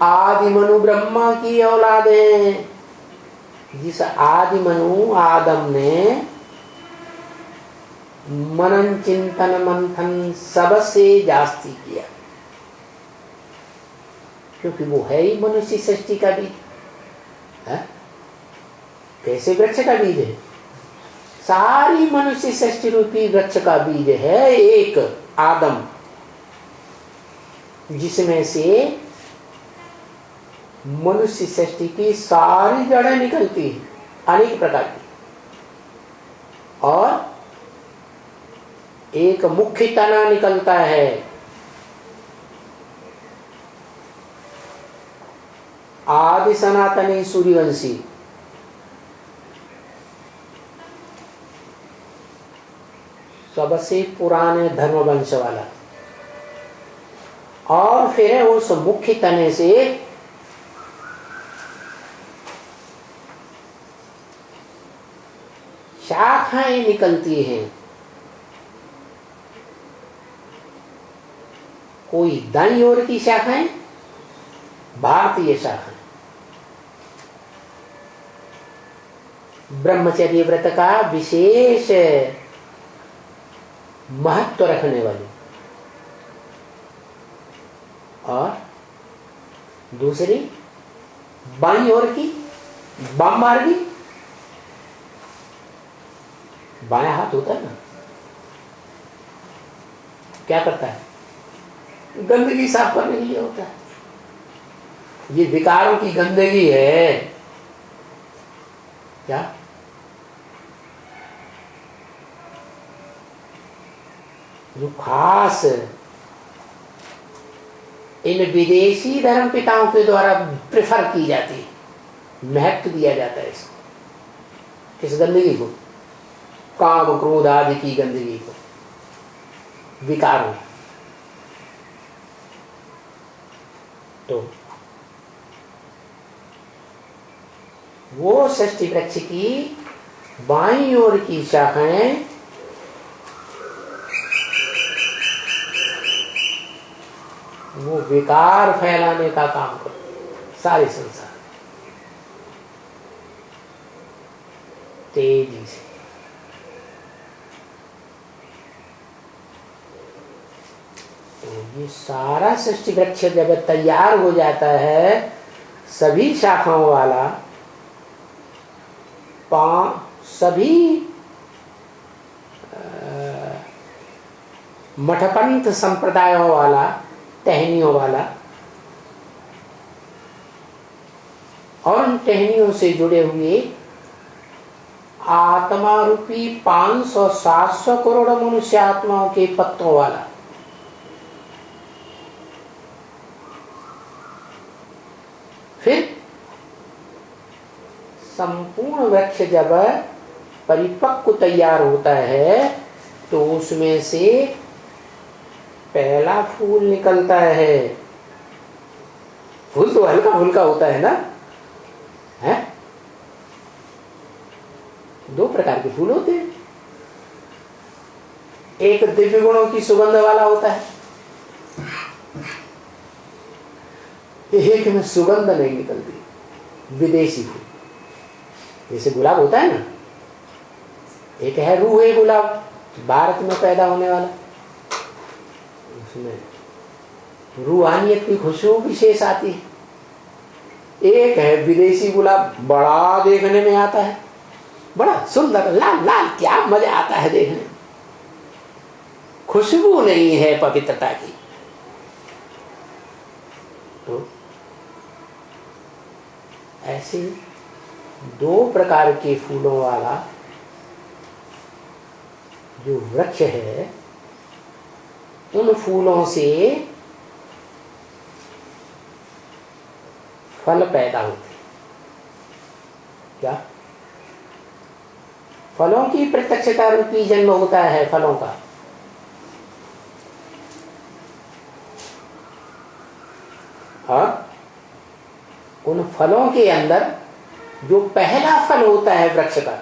आदि मनु ब्रह्मा की औलाद है। जिस आदि मनु आदम ने मनन चिंतन मंथन सबसे जास्ती किया, क्योंकि वो है ही मनुष्य सृष्टि का बीज है। कैसे वृक्ष का बीज है? सारी मनुष्य सृष्टि रूपी वृक्ष का बीज है एक आदम, जिसमें से मनुष्य सृष्टि की सारी जड़ें निकलती हैं अनेक प्रकार की, और एक मुख्य तना निकलता है। आदि सनातनी सूर्यवंशी, सबसे पुराने धर्मवंश वाला, और फिर उस मुख्य तने से शाखाएं निकलती हैं। कोई दाईं ओर की शाखाएं भारतीय शाखाएं, ब्रह्मचर्य व्रत का विशेष महत्व रखने वाली, और दूसरी बाईं ओर की वाम मार्गी, बायां हाथ होता है ना, क्या करता है? गंदगी साफ करने के लिए होता है। ये विकारों की गंदगी है क्या? जो खास इन विदेशी धर्म पिताओं के द्वारा प्रेफर की जाती है, महत्व दिया जाता है इसको, किस गंदगी को? काम क्रोध आदि की गंदगी को, विकारों। तो वो षष्ठी वृक्ष की बाईं ओर की शाखाएं वो विकार फैलाने का काम करते सारे संसार तेजी से। तो ये सारा सृष्टि वृक्ष जब तैयार हो जाता है, सभी शाखाओं वाला, सभी मठपंथ संप्रदायों वाला, टहनियों वाला, और उन टहनियों से जुड़े हुए आत्मा रूपी 500-700 करोड़ मनुष्य आत्माओं के पत्तों वाला, फिर संपूर्ण वृक्ष जब परिपक्व तैयार होता है तो उसमें से पहला फूल निकलता है। फूल तो हल्का फुल्का होता है ना, है? 2 प्रकार के फूल होते हैं। एक दिव्य गुणों की सुगंध वाला होता है, एक में सुगंध नहीं निकलती, विदेशी फूल, जैसे गुलाब होता है ना। एक है रूहे गुलाब, भारत में पैदा होने वाला, उसमें रूहानियत की खुशबू विशेष आती है। एक है विदेशी गुलाब, बड़ा देखने में आता है, बड़ा सुंदर लाल लाल, क्या मजा आता है देखने में, खुशबू नहीं है पवित्रता की। तो ऐसे 2 प्रकार के फूलों वाला जो वृक्ष है, उन फूलों से फल पैदा होते। क्या? फलों की प्रत्यक्षता रूपी जन्म होता है फलों का। और उन फलों के अंदर जो पहला फल होता है वृक्ष का,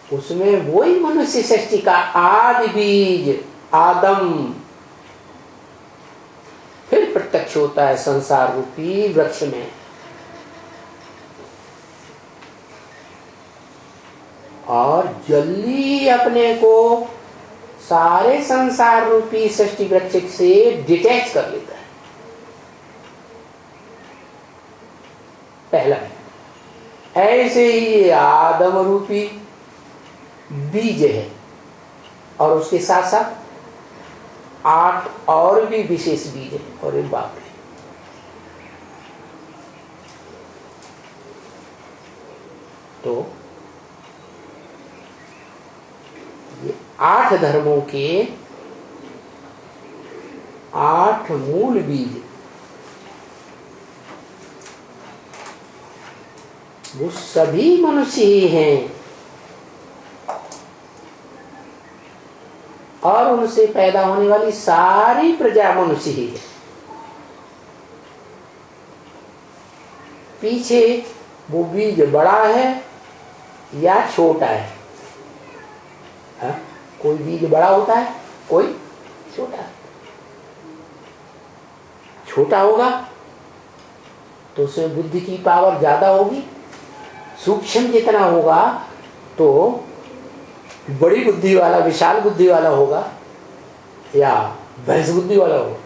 उसमें वही मनुष्य सृष्टि का आदि बीज आदम फिर प्रत्यक्ष वृक्ष होता है संसार रूपी वृक्ष में, और जल्दी अपने को सारे संसार रूपी सृष्टि वृक्ष से डिटैच कर लेता है। पहला, ऐसे ही ये आदम रूपी बीज है, और उसके साथ साथ 8 और भी विशेष बीज है। और एक बात है, तो ये 8 धर्मों के 8 मूल बीज, वो सभी मनुष्य ही हैं, और उनसे पैदा होने वाली सारी प्रजा मनुष्य ही है। पीछे वो बीज बड़ा है या छोटा है, हा? कोई बीज बड़ा होता है, कोई छोटा है। छोटा होगा तो उसमें बुद्धि की पावर ज्यादा होगी, सूक्ष्म जितना होगा तो बड़ी बुद्धि वाला, विशाल बुद्धि वाला होगा, या भैंस बुद्धि वाला होगा,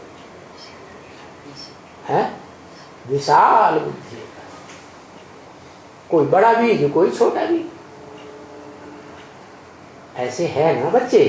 है विशाल बुद्धि होगा। कोई बड़ा बीज, कोई छोटा बीज, ऐसे है ना बच्चे।